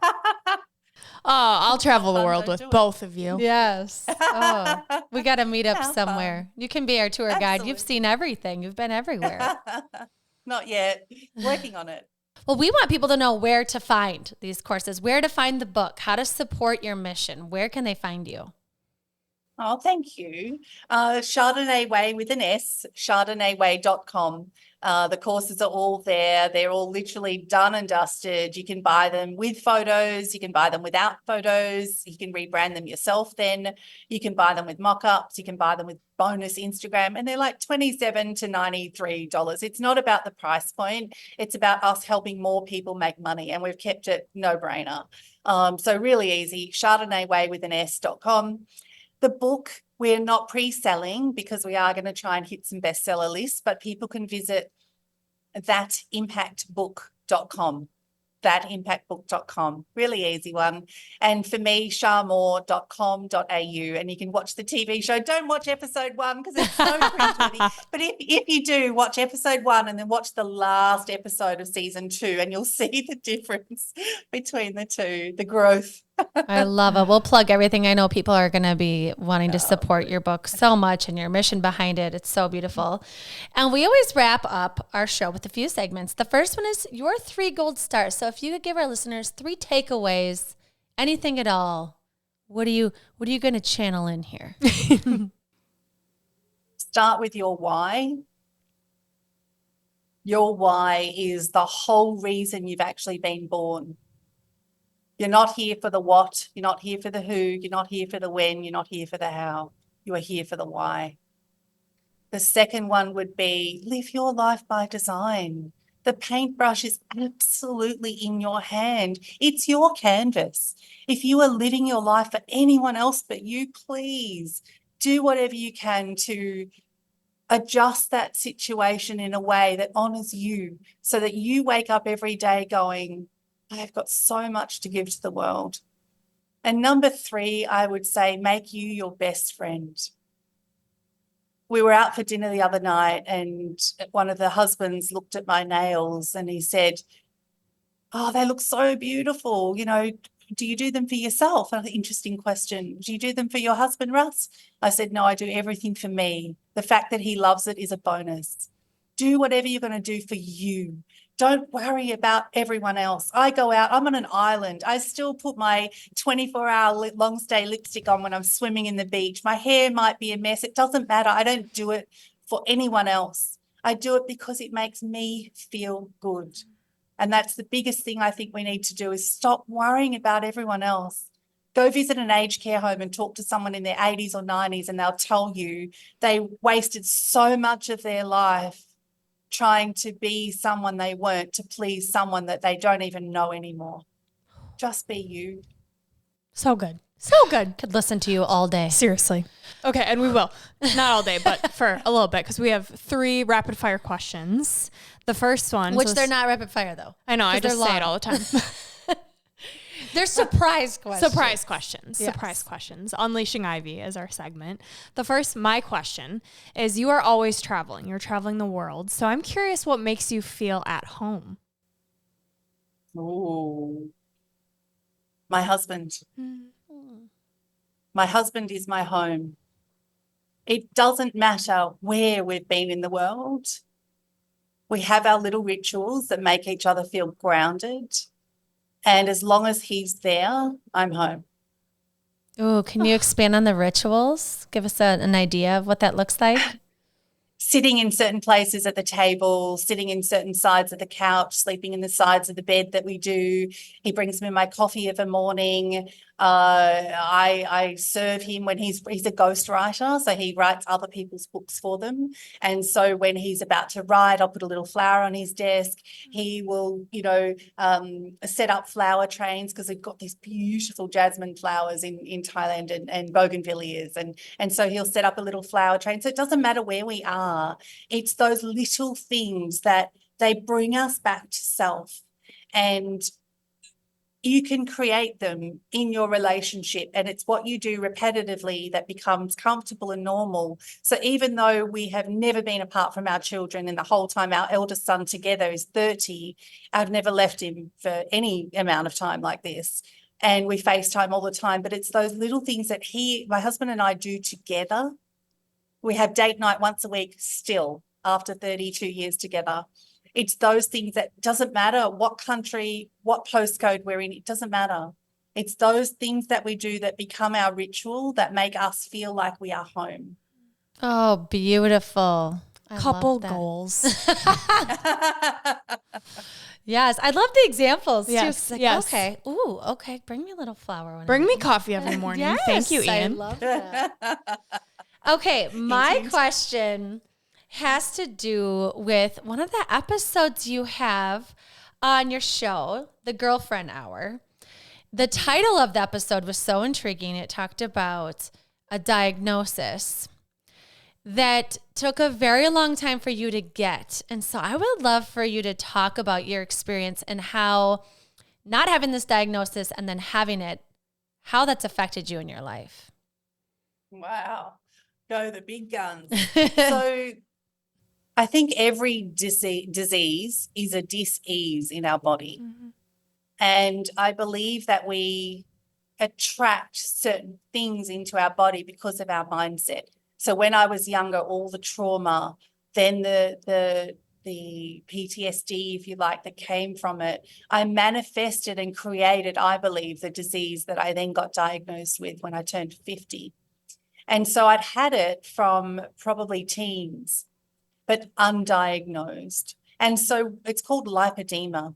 I'll travel the world with both of you. Yes. Oh, we got to meet up somewhere. You can be our tour guide. You've seen everything. You've been everywhere. Not yet. Working on it. Well, we want people to know where to find these courses, where to find the book, how to support your mission. Where can they find you? Oh, thank you. Chardonnay Way with an S, chardonnayway.com. The courses are all there. They're all literally done and dusted. You can buy them with photos. You can buy them without photos. You can rebrand them yourself then. You can buy them with mock-ups. You can buy them with bonus Instagram. And they're like $27 to $93. It's not about the price point. It's about us helping more people make money. And we've kept it no-brainer. So really easy, chardonnayway with an S.com. The book, we're not pre-selling because we are going to try and hit some bestseller lists, but people can visit thatimpactbook.com, thatimpactbook.com. Really easy one. And for me, sharmore.com.au, and you can watch the TV show. Don't watch episode 1 because it's so cringeworthy. But if you do, watch episode 1 and then watch the last episode of season 2 and you'll see the difference between the two, the growth. I love it. We'll plug everything. I know people are going to be wanting to support your book so much and your mission behind it. It's so beautiful. And we always wrap up our show with a few segments. The first one is your 3 gold stars. So if you could give our listeners 3 takeaways, anything at all, what are you going to channel in here? Start with your why. Your why is the whole reason you've actually been born. You're not here for the what, you're not here for the who, you're not here for the when, you're not here for the how. You are here for the why. The second one would be live your life by design. The paintbrush is absolutely in your hand. It's your canvas. If you are living your life for anyone else but you, please do whatever you can to adjust that situation in a way that honors you so that you wake up every day going, I have got so much to give to the world. And number 3, I would say, make you your best friend. We were out for dinner the other night and one of the husbands looked at my nails and he said, oh, they look so beautiful. Do you do them for yourself? An interesting question. Do you do them for your husband, Russ? I said, no, I do everything for me. The fact that he loves it is a bonus. Do whatever you're going to do for you. Don't worry about everyone else. I go out, I'm on an island. I still put my 24-hour long stay lipstick on when I'm swimming in the beach. My hair might be a mess. It doesn't matter. I don't do it for anyone else. I do it because it makes me feel good. And that's the biggest thing I think we need to do is stop worrying about everyone else. Go visit an aged care home and talk to someone in their 80s or 90s and they'll tell you they wasted so much of their life trying to be someone they weren't to please someone that they don't even know anymore. Just be you. So good. So good. Could listen to you all day. Seriously. Okay, and we will. Not all day, but for a little bit because we have 3 rapid fire questions. The first one. Which they're not rapid fire though. I know, I just say it all the time. They're surprise questions. Surprise questions. Yes. Surprise questions. Unleashing Ivy is our segment. The first, my question, is you are always traveling. You're traveling the world. So I'm curious what makes you feel at home. Ooh. My husband. My husband is my home. It doesn't matter where we've been in the world. We have our little rituals that make each other feel grounded. And as long as he's there, I'm home. Ooh, can you expand on the rituals? Give us an idea of what that looks like. Sitting in certain places at the table, sitting in certain sides of the couch, sleeping in the sides of the bed that we do. He brings me my coffee of a morning. I serve him when he's a ghostwriter, so he writes other people's books for them. And so when he's about to write, I'll put a little flower on his desk. He will, set up flower trains because we've got these beautiful jasmine flowers in Thailand and bougainvilleas. And so he'll set up a little flower train. So it doesn't matter where we are. It's those little things that they bring us back to self. And you can create them in your relationship, and it's what you do repetitively that becomes comfortable and normal. So even though we have never been apart from our children and the whole time our eldest son together is 30, I've never left him for any amount of time like this. And we FaceTime all the time, but it's those little things that my husband and I do together. We have date night once a week still after 32 years together. It's those things that doesn't matter what country, what postcode we're in, it doesn't matter. It's those things that we do that become our ritual that make us feel like we are home. Oh, beautiful. Couple goals. Yes, I love the examples. Yes, too. Like, yes. Okay. Ooh, okay. Bring me a little flower. Bring me coffee every morning. Yes, Thank you, Ian. I love that. Okay, my question has to do with one of the episodes you have on your show, The Girlfriend Hour. The title of the episode was so intriguing. It talked about a diagnosis that took a very long time for you to get. And so I would love for you to talk about your experience and how not having this diagnosis and then having it, how that's affected you in your life. Wow. Go the big guns. So I think every disease is a dis-ease in our body. Mm-hmm. And I believe that we attract certain things into our body because of our mindset. So when I was younger, all the trauma, then the PTSD, if you like, that came from it, I manifested and created, I believe, the disease that I then got diagnosed with when I turned 50. And so I'd had it from probably teens, but undiagnosed. And so it's called lipedema.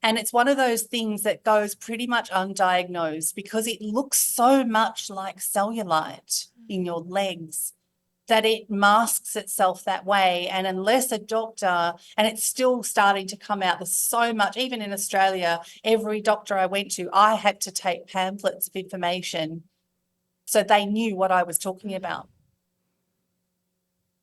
And it's one of those things that goes pretty much undiagnosed because it looks so much like cellulite in your legs that it masks itself that way. And unless a doctor, and it's still starting to come out, there's so much, even in Australia, every doctor I went to, I had to take pamphlets of information so they knew what I was talking about.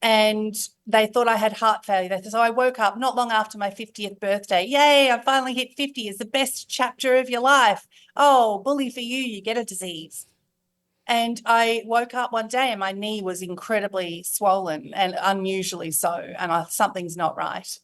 And they thought I had heart failure. So I woke up not long after my 50th birthday. Yay, I finally hit 50. It's the best chapter of your life. Oh, bully for you, you get a disease. And I woke up one day and my knee was incredibly swollen and unusually so. And something's not right.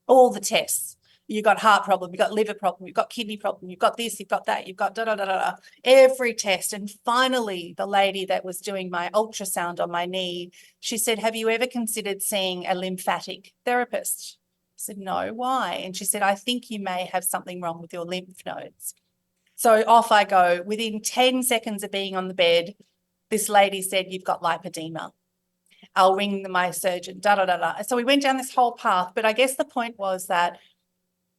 All the tests. You've got heart problem, you've got liver problem, you've got kidney problem, you've got this, you've got that, you've got da-da-da-da-da. Every test. And finally, the lady that was doing my ultrasound on my knee, she said, have you ever considered seeing a lymphatic therapist? I said, no, why? And she said, I think you may have something wrong with your lymph nodes. So off I go. Within 10 seconds of being on the bed, this lady said, you've got lipedema. I'll ring my surgeon, da-da-da-da. So we went down this whole path. But I guess the point was that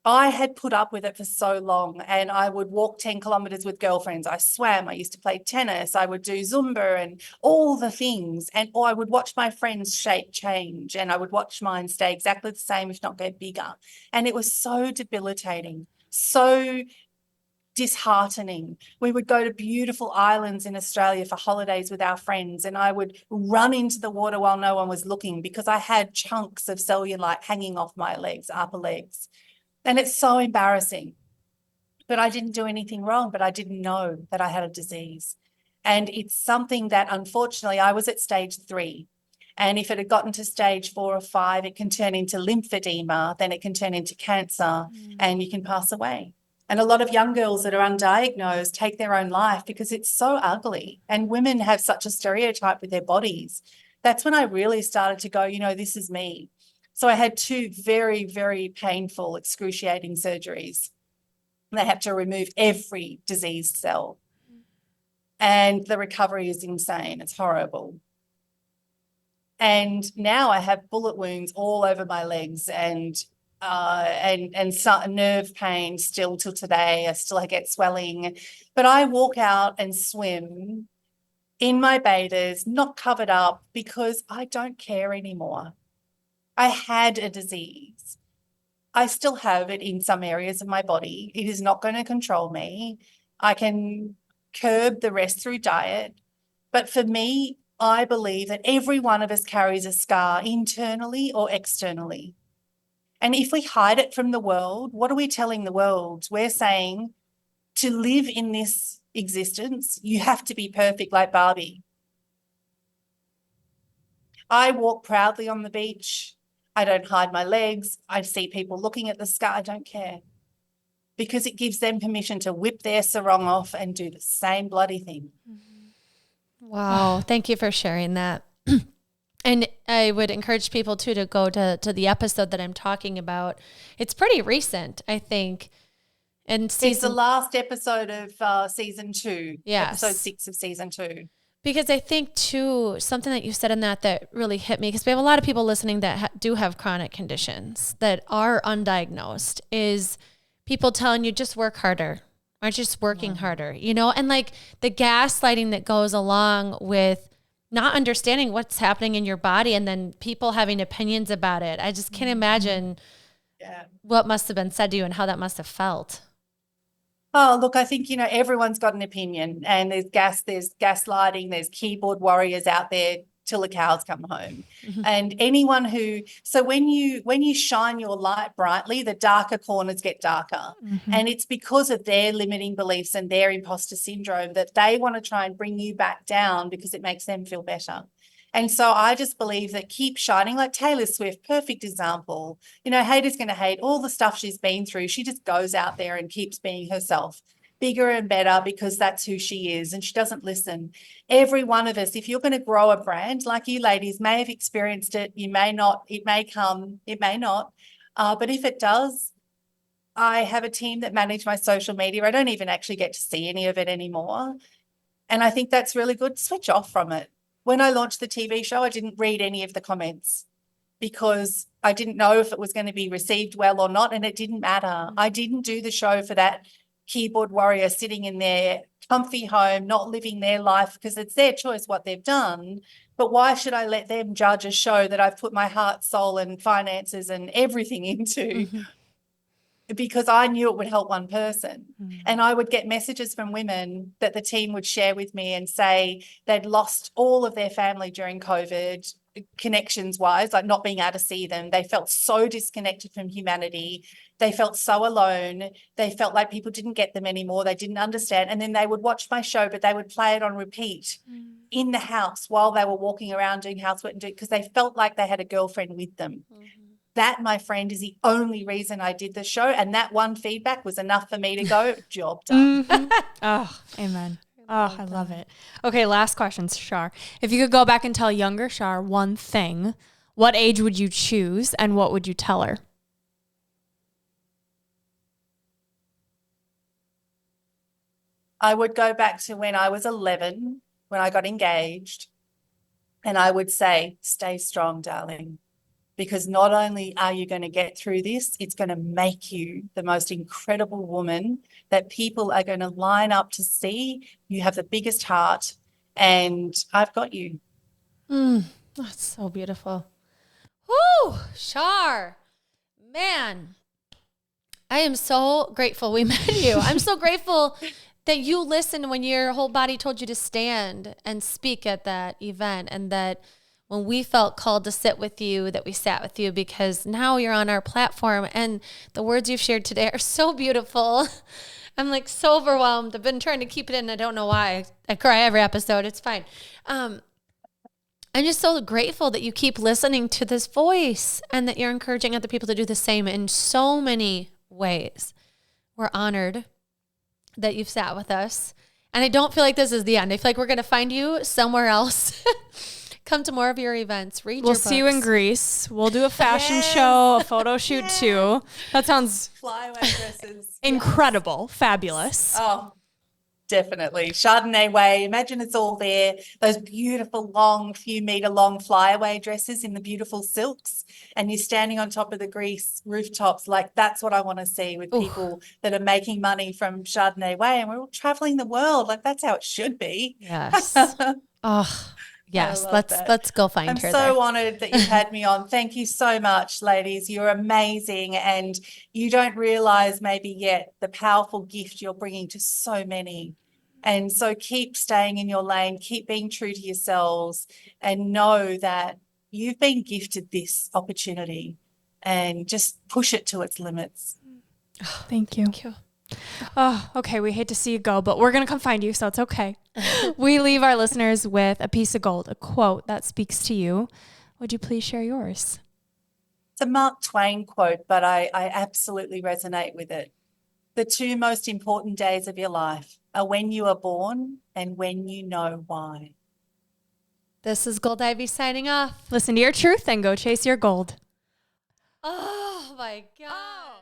I had put up with it for so long, and I would walk 10 kilometres with girlfriends. I swam. I used to play tennis. I would do Zumba and all the things. Or I would watch my friends' shape change, and I would watch mine stay exactly the same, if not get bigger. And it was so debilitating, so disheartening. We would go to beautiful islands in Australia for holidays with our friends, and I would run into the water while no one was looking because I had chunks of cellulite hanging off my legs, upper legs. And it's so embarrassing. But I didn't do anything wrong, but I didn't know that I had a disease. And it's something that, unfortunately, I was at stage 3. And if it had gotten to stage 4 or 5, it can turn into lymphedema, then it can turn into cancer, and you can pass away. And a lot of young girls that are undiagnosed take their own life because it's so ugly. And women have such a stereotype with their bodies. That's when I really started to go, this is me. So I had 2 very, very painful, excruciating surgeries. They had to remove every diseased cell. And the recovery is insane. It's horrible. And now I have bullet wounds all over my legs and some nerve pain still till today. I get swelling. But I walk out and swim in my bathers, not covered up, because I don't care anymore. I had a disease. I still have it in some areas of my body. It is not going to control me. I can curb the rest through diet. But for me, I believe that every one of us carries a scar internally or externally. And if we hide it from the world, what are we telling the world? We're saying to live in this existence, you have to be perfect like Barbie. I walk proudly on the beach. I don't hide my legs. I see people looking at the sky. I don't care because it gives them permission to whip their sarong off and do the same bloody thing. Wow. Thank you for sharing that. And I would encourage people too to go to the episode that I'm talking about. It's pretty recent, I think. And it's the last episode of season 2, yes. Episode 6 of season 2. Because I think, too, something that you said in that really hit me, because we have a lot of people listening that do have chronic conditions that are undiagnosed, is people telling you just work harder. Aren't you just working harder? And like the gaslighting that goes along with not understanding what's happening in your body and then people having opinions about it. I just can't imagine what must have been said to you and how that must have felt. Oh, look, I think, everyone's got an opinion, and there's gaslighting, there's keyboard warriors out there till the cows come home. Mm-hmm. And anyone so when you shine your light brightly, the darker corners get darker. Mm-hmm. And it's because of their limiting beliefs and their imposter syndrome that they want to try and bring you back down because it makes them feel better. And so I just believe that keep shining, like Taylor Swift, perfect example. Haters going to hate all the stuff she's been through. She just goes out there and keeps being herself, bigger and better, because that's who she is, and she doesn't listen. Every one of us, if you're going to grow a brand, like you ladies may have experienced it, you may not, it may come, it may not. But if it does, I have a team that manage my social media. I don't even actually get to see any of it anymore. And I think that's really good. Switch off from it. When I launched the TV show, I didn't read any of the comments because I didn't know if it was going to be received well or not, and it didn't matter. I didn't do the show for that keyboard warrior sitting in their comfy home, not living their life because it's their choice what they've done. But why should I let them judge a show that I've put my heart, soul, and finances and everything into? Because I knew it would help one person. And I would get messages from women that the team would share with me and say they'd lost all of their family during COVID, connections wise, like not being able to see them. They felt so disconnected from humanity. They felt so alone. They felt like people didn't get them anymore. They didn't understand. And then they would watch my show, but they would play it on repeat in the house while they were walking around doing housework and because they felt like they had a girlfriend with them. That, my friend, is the only reason I did the show. And that one feedback was enough for me to go, job done. Oh, amen. Oh, I love it. Okay, last question, Shar. If you could go back and tell younger Shar one thing, what age would you choose and what would you tell her? I would go back to when I was 11, when I got engaged, and I would say, stay strong, darling. Because not only are you going to get through this, it's going to make you the most incredible woman that people are going to line up to see. You have the biggest heart, and I've got you. That's so beautiful. Woo, Shar, man, I am so grateful we met you. I'm so grateful that you listened when your whole body told you to stand and speak at that event, and that when we felt called to sit with you, that we sat with you, because now you're on our platform and the words you've shared today are so beautiful. I'm like so overwhelmed. I've been trying to keep it in. I don't know why. I cry every episode. It's fine. I'm just so grateful that you keep listening to this voice and that you're encouraging other people to do the same in so many ways. We're honored that you've sat with us. And I don't feel like this is the end. I feel like we're going to find you somewhere else. Come to more of your events. Read your books. We'll see you in Greece. We'll do a fashion show, a photo shoot too. That sounds Flyaway dresses. incredible. Fabulous. Oh, definitely. Chardonnay way. Imagine it's all there. Those beautiful long, few meter long flyaway dresses in the beautiful silks. And you're standing on top of the Greece rooftops. Like, that's what I want to see with people that are making money from Chardonnay way. And we're all traveling the world. Like, that's how it should be. Yes. Oh, yes. That. Let's go find her. I'm so honored that you've had me on. Thank you so much, ladies. You're amazing. And you don't realize maybe yet the powerful gift you're bringing to so many. And so keep staying in your lane, keep being true to yourselves, and know that you've been gifted this opportunity, and just push it to its limits. Oh, thank you. Thank you. Oh, okay. We hate to see you go, but we're going to come find you, so it's okay. We leave our listeners with a piece of gold, a quote that speaks to you. Would you please share yours? It's a Mark Twain quote, but I absolutely resonate with it. The two most important days of your life are when you are born and when you know why. This is Gold Ivy signing off. Listen to your truth and go chase your gold. Oh my God.